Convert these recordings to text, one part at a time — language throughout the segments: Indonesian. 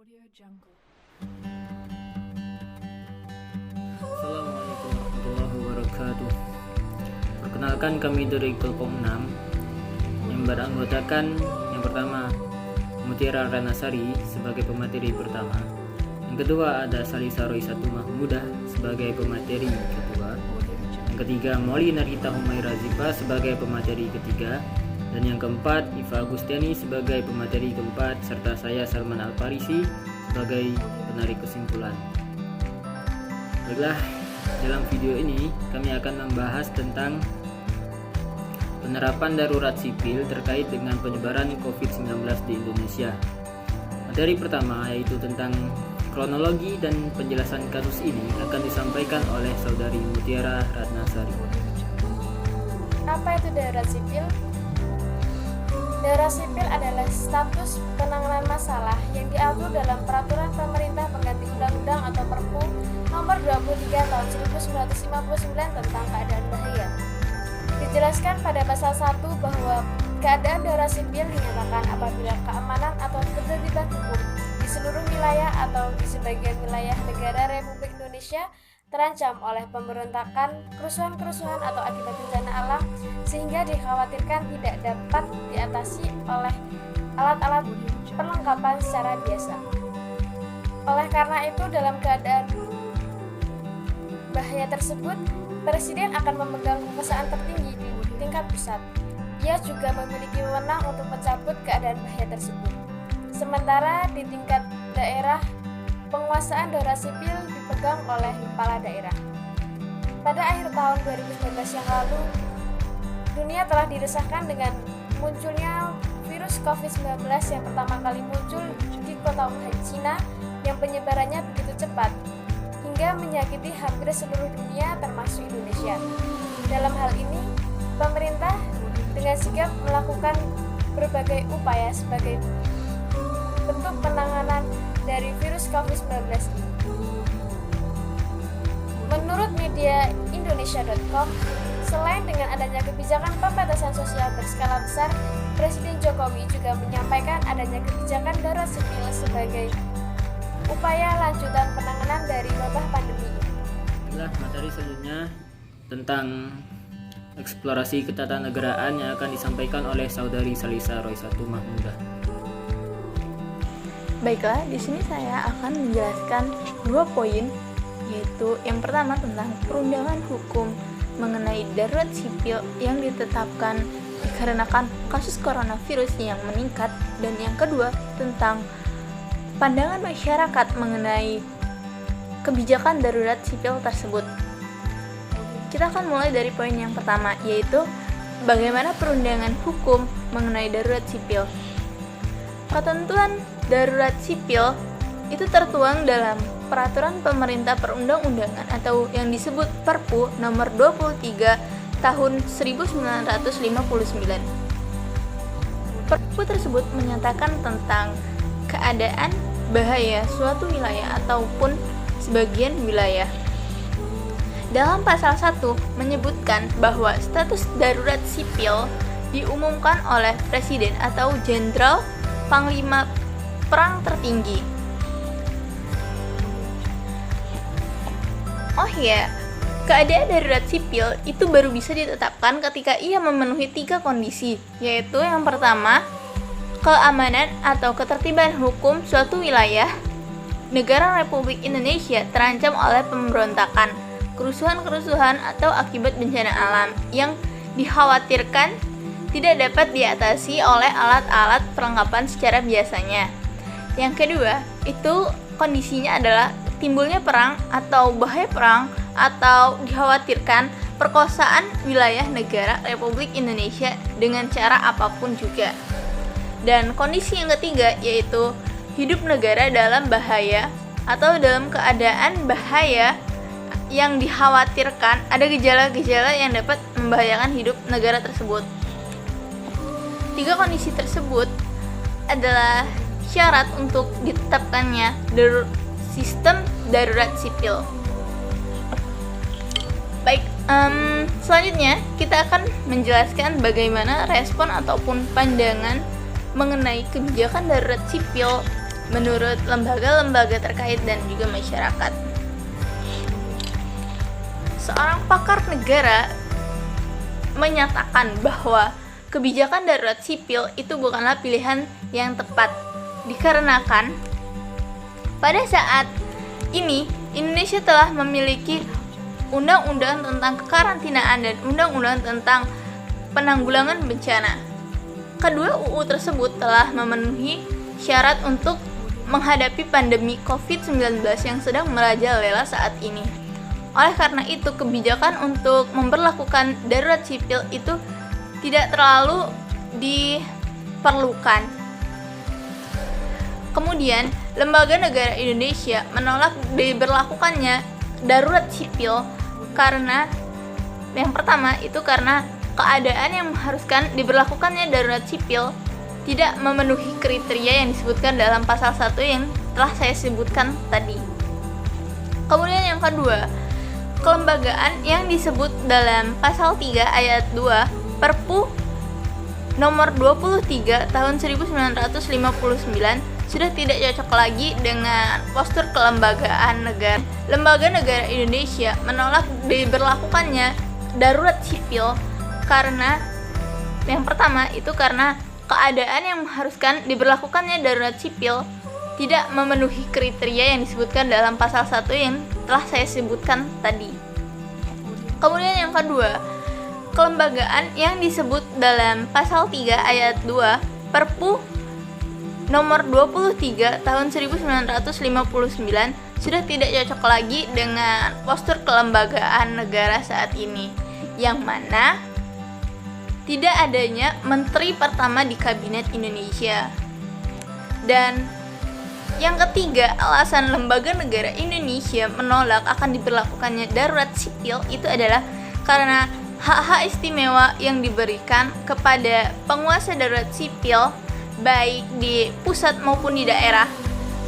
Assalamualaikum warahmatullahi wabarakatuh. Perkenalkan, kami dari kelompok 6 yang beranggotakan yang pertama Mutiara Ranasari sebagai pemateri pertama. Yang kedua ada Salisa Roisatu Mahmudah sebagai pemateri kedua. Yang ketiga Moli Narita Humaira Zipa sebagai pemateri ketiga. Dan yang keempat Iva Agustiani sebagai pemateri keempat, serta saya Salman Al-Farisi sebagai penarik kesimpulan. Baiklah, dalam video ini kami akan membahas tentang penerapan darurat sipil terkait dengan penyebaran COVID-19 di Indonesia. Materi pertama yaitu tentang kronologi dan penjelasan kasus ini akan disampaikan oleh Saudari Mutiara Ratnasari. Apa itu darurat sipil? Darurat sipil adalah status penanganan masalah yang diatur dalam Peraturan Pemerintah Pengganti Undang-Undang atau Perpu Nomor 23 Tahun 1959 tentang keadaan bahaya. Dijelaskan pada pasal 1 bahwa keadaan darurat sipil dinyatakan apabila keamanan atau ketertiban hukum di seluruh wilayah atau di sebagian wilayah negara Republik Indonesia terancam oleh pemberontakan, kerusuhan-kerusuhan atau akibat bencana alam sehingga dikhawatirkan tidak dapat diatasi oleh alat-alat perlengkapan secara biasa. Oleh karena itu, dalam keadaan bahaya tersebut, Presiden akan memegang kekuasaan tertinggi di tingkat pusat. Ia juga memiliki wewenang untuk mencabut keadaan bahaya tersebut. Sementara di tingkat daerah, penguasaan darurat sipil dipegang oleh kepala daerah. Pada akhir tahun 2019 yang lalu, dunia telah diresahkan dengan munculnya virus COVID-19 yang pertama kali muncul di kota Wuhan, Cina, yang penyebarannya begitu cepat hingga menyakiti hampir seluruh dunia termasuk Indonesia. Dalam hal ini, pemerintah dengan sigap melakukan berbagai upaya sebagai bentuk penanganan dari virus COVID-19 ini. Menurut media Indonesia.com, selain dengan adanya kebijakan pembatasan sosial berskala besar, Presiden Jokowi juga menyampaikan adanya kebijakan darurat sipil sebagai upaya lanjutan penanganan dari wabah pandemi ini. Inilah materi selanjutnya tentang eksplorasi ketatanegaraan yang akan disampaikan oleh Saudari Salisa Roisatu Mahmudah. Baiklah, di sini saya akan menjelaskan 2 poin, yaitu yang pertama tentang perundangan hukum mengenai darurat sipil yang ditetapkan dikarenakan kasus coronavirus yang meningkat, dan yang kedua tentang pandangan masyarakat mengenai kebijakan darurat sipil tersebut. Kita akan mulai dari poin yang pertama, yaitu bagaimana perundangan hukum mengenai darurat sipil. Ketentuan darurat sipil itu tertuang dalam Peraturan Pemerintah Perundang-undangan atau yang disebut Perpu Nomor 23 Tahun 1959. Perpu tersebut menyatakan tentang keadaan bahaya suatu wilayah ataupun sebagian wilayah. Dalam pasal 1 menyebutkan bahwa status darurat sipil diumumkan oleh Presiden atau Jenderal Panglima Perang tertinggi. Oh ya, keadaan darurat sipil itu baru bisa ditetapkan ketika ia memenuhi 3 kondisi, yaitu yang pertama, keamanan atau ketertiban hukum suatu wilayah negara Republik Indonesia terancam oleh pemberontakan, kerusuhan-kerusuhan atau akibat bencana alam yang dikhawatirkan tidak dapat diatasi oleh alat-alat perlengkapan secara biasanya. Yang kedua, itu kondisinya adalah timbulnya perang atau bahaya perang atau dikhawatirkan perkosaan wilayah negara Republik Indonesia dengan cara apapun juga. Dan kondisi yang ketiga yaitu hidup negara dalam bahaya atau dalam keadaan bahaya yang dikhawatirkan ada gejala-gejala yang dapat membahayakan hidup negara tersebut. 3 kondisi tersebut adalah syarat untuk ditetapkannya sistem darurat sipil. Baik, selanjutnya kita akan menjelaskan bagaimana respon ataupun pandangan mengenai kebijakan darurat sipil menurut lembaga-lembaga terkait dan juga masyarakat. Seorang pakar negara menyatakan bahwa kebijakan darurat sipil itu bukanlah pilihan yang tepat, dikarenakan pada saat ini Indonesia telah memiliki undang-undang tentang kekarantinaan dan undang-undang tentang penanggulangan bencana. Kedua UU tersebut telah memenuhi syarat untuk menghadapi pandemi COVID-19 yang sedang merajalela saat ini. Oleh karena itu, kebijakan untuk memberlakukan darurat sipil itu tidak terlalu diperlukan. Kemudian, Lembaga Negara Indonesia menolak diberlakukannya darurat sipil karena yang pertama itu karena keadaan yang mengharuskan diberlakukannya darurat sipil tidak memenuhi kriteria yang disebutkan dalam pasal 1 yang telah saya sebutkan tadi. Kemudian yang kedua, kelembagaan yang disebut dalam pasal 3 ayat 2 Perpu nomor 23 tahun 1959 sudah tidak cocok lagi dengan postur kelembagaan negara. Lembaga Negara Indonesia menolak diberlakukannya darurat sipil karena yang pertama itu karena keadaan yang mengharuskan diberlakukannya darurat sipil tidak memenuhi kriteria yang disebutkan dalam pasal 1 yang telah saya sebutkan tadi. Kemudian yang kedua, kelembagaan yang disebut dalam pasal 3 ayat 2 Perpu nomor 23 tahun 1959 sudah tidak cocok lagi dengan postur kelembagaan negara saat ini, yang mana tidak adanya menteri pertama di kabinet Indonesia. Dan yang ketiga, alasan Lembaga Negara Indonesia menolak akan diberlakukannya darurat sipil itu adalah karena hak-hak istimewa yang diberikan kepada penguasa darurat sipil baik di pusat maupun di daerah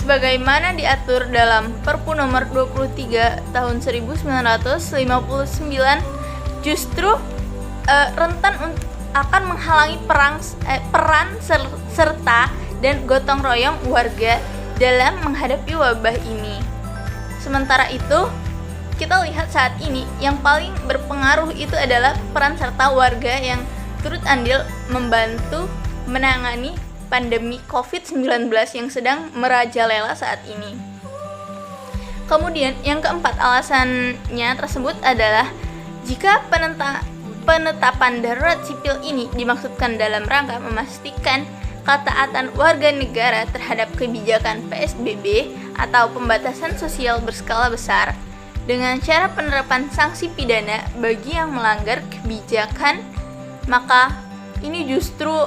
sebagaimana diatur dalam Perpu nomor 23 tahun 1959 justru rentan akan menghalangi peran serta dan gotong royong warga dalam menghadapi wabah ini. Sementara itu, kita lihat saat ini yang paling berpengaruh itu adalah peran serta warga yang turut andil membantu menangani pandemi COVID-19 yang sedang merajalela saat ini. Kemudian yang keempat, alasannya tersebut adalah jika penetapan darurat sipil ini dimaksudkan dalam rangka memastikan ketaatan warga negara terhadap kebijakan PSBB atau pembatasan sosial berskala besar dengan cara penerapan sanksi pidana bagi yang melanggar kebijakan, maka ini justru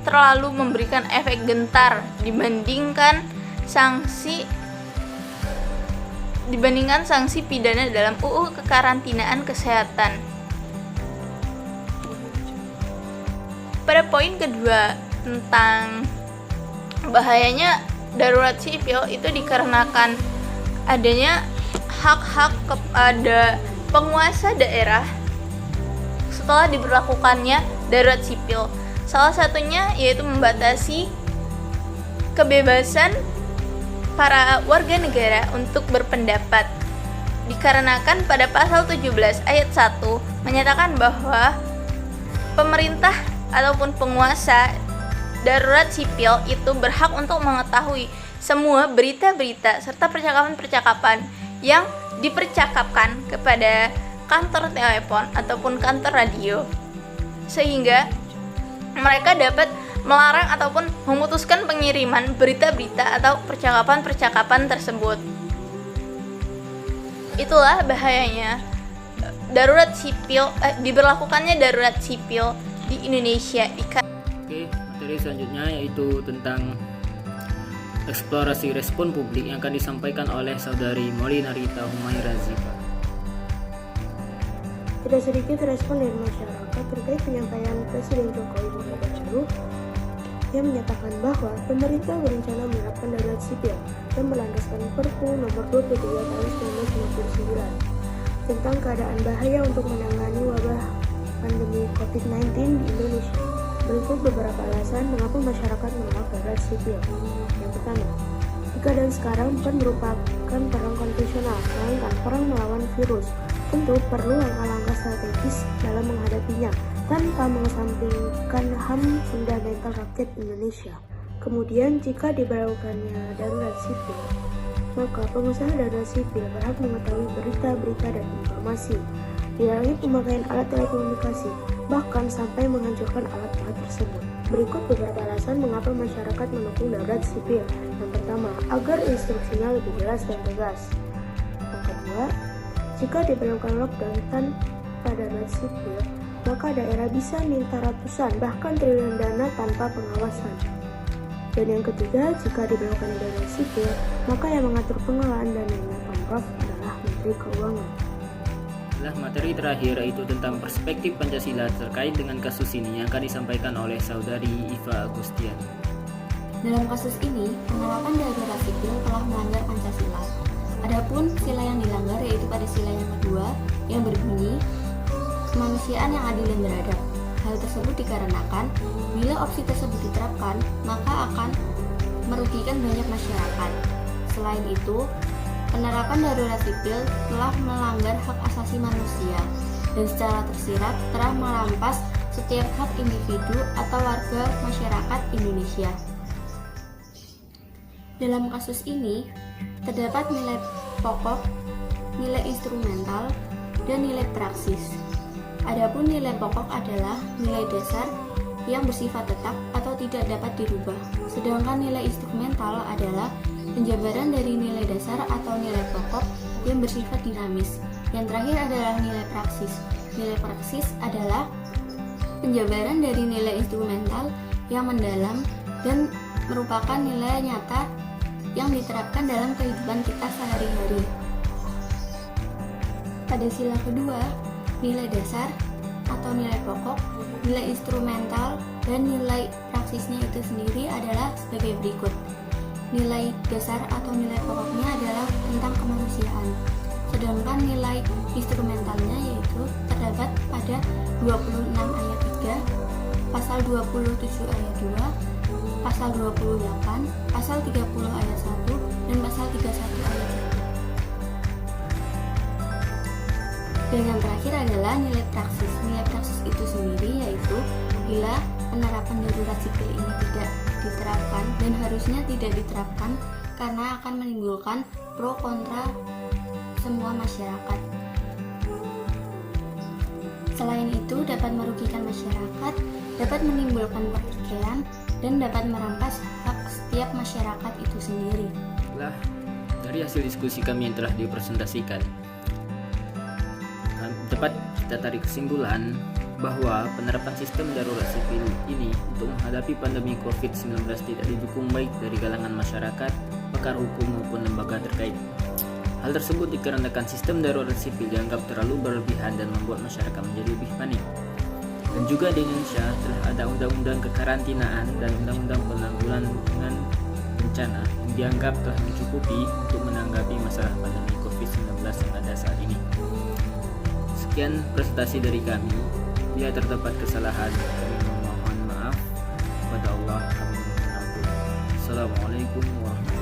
terlalu memberikan efek gentar dibandingkan sanksi pidana dalam UU Kekarantinaan Kesehatan. Pada poin kedua tentang bahayanya darurat sipil itu dikarenakan adanya hak-hak kepada penguasa daerah setelah diberlakukannya darurat sipil. Salah satunya yaitu membatasi kebebasan para warga negara untuk berpendapat. Dikarenakan pada pasal 17 ayat 1 menyatakan bahwa pemerintah ataupun penguasa darurat sipil itu berhak untuk mengetahui semua berita-berita serta percakapan-percakapan yang dipercakapkan kepada kantor telepon ataupun kantor radio, sehingga mereka dapat melarang ataupun memutuskan pengiriman berita-berita atau percakapan-percakapan tersebut. Itulah bahayanya darurat sipil, diberlakukannya darurat sipil di Indonesia. Oke, materi selanjutnya yaitu tentang eksplorasi respon publik yang akan disampaikan oleh Saudari Molina Rita Humaira Ziva. Tidak sedikit respon dari masyarakat terkait penyampaian Presiden Jokowi Dodo baru yang menyatakan bahwa pemerintah berencana menerapkan darurat sipil dan melandaskan Perpu nomor 23 tahun 1959 tentang keadaan bahaya untuk menangani wabah pandemi COVID-19 di Indonesia. Berikut beberapa alasan mengapa masyarakat menolak darurat sipil. Yang pertama, jika dan sekarang bukan merupakan perang konvensional, melainkan perang melawan virus. Tentu perlu langkah-langkah strategis dalam menghadapinya, tanpa mengesampingkan HAM fundamental rakyat Indonesia. Kemudian, jika diberlakukannya darurat sipil, maka pengusaha darurat sipil berhak mengetahui berita-berita dan informasi, dilarangi pemakaian alat telekomunikasi, bahkan sampai menghancurkan alat-alat tersebut. Berikut beberapa alasan mengapa masyarakat mendukung darurat sipil. Yang pertama, agar instruksinya lebih jelas dan tegas. Yang kedua, jika diberlakukan lockdown tanpa darurat sipil, maka daerah bisa minta ratusan bahkan triliunan dana tanpa pengawasan. Dan yang ketiga, jika diberlakukan darurat sipil, maka yang mengatur pengelolaan dananya Pemprov adalah Menteri Keuangan. Materi terakhir yaitu tentang perspektif Pancasila terkait dengan kasus ini yang akan disampaikan oleh Saudari Iva Agustiani. Dalam kasus ini, penerapan darurat sipil telah melanggar Pancasila. Adapun sila yang dilanggar yaitu pada sila yang kedua yang berbunyi kemanusiaan yang adil dan beradab. Hal tersebut dikarenakan bila opsi tersebut diterapkan, maka akan merugikan banyak masyarakat. Selain itu, penerapan darurat sipil telah melanggar hak asasi manusia dan secara tersirat telah merampas setiap hak individu atau warga masyarakat Indonesia. Dalam kasus ini, terdapat nilai pokok, nilai instrumental, dan nilai praksis. Adapun nilai pokok adalah nilai dasar yang bersifat tetap atau tidak dapat dirubah. Sedangkan nilai instrumental adalah penjabaran dari nilai dasar atau nilai pokok yang bersifat dinamis. Yang terakhir adalah nilai praksis. Nilai praksis adalah penjabaran dari nilai instrumental yang mendalam dan merupakan nilai nyata yang diterapkan dalam kehidupan kita sehari-hari. Pada sila kedua, nilai dasar atau nilai pokok, nilai instrumental, dan nilai praksisnya itu sendiri adalah sebagai berikut. Nilai dasar atau nilai pokoknya adalah tentang kemanusiaan. Sedangkan nilai instrumentalnya yaitu terdapat pada 26 ayat 3, pasal 27 ayat 2, pasal 28, pasal 30 ayat 1, dan pasal 31 ayat 1. Dan yang terakhir adalah nilai praksis. Nilai praksis itu sendiri yaitu bila penerapan darurat sipil ini tidak diterapkan dan harusnya tidak diterapkan karena akan menimbulkan pro kontra semua masyarakat. Selain itu dapat merugikan masyarakat, dapat menimbulkan pertikaian, dan dapat merampas hak setiap masyarakat itu sendiri. Dari hasil diskusi kami yang telah dipresentasikan, dapat kita tarik kesimpulan bahwa penerapan sistem darurat sipil ini untuk menghadapi pandemi COVID-19 tidak didukung baik dari kalangan masyarakat, pakar hukum maupun lembaga terkait. Hal tersebut dikarenakan sistem darurat sipil dianggap terlalu berlebihan dan membuat masyarakat menjadi lebih panik. Dan juga di Indonesia telah ada undang-undang kekarantinaan dan undang-undang penanggulangan bencana yang dianggap telah mencukupi untuk menanggapi masalah pandemi COVID-19 yang ada saat ini. Sekian presentasi dari kami. Bila terdapat kesalahan, kami memohon maaf kepada Allah. Kami mohon ampun. Assalamualaikum warahmatullahi wabarakatuh.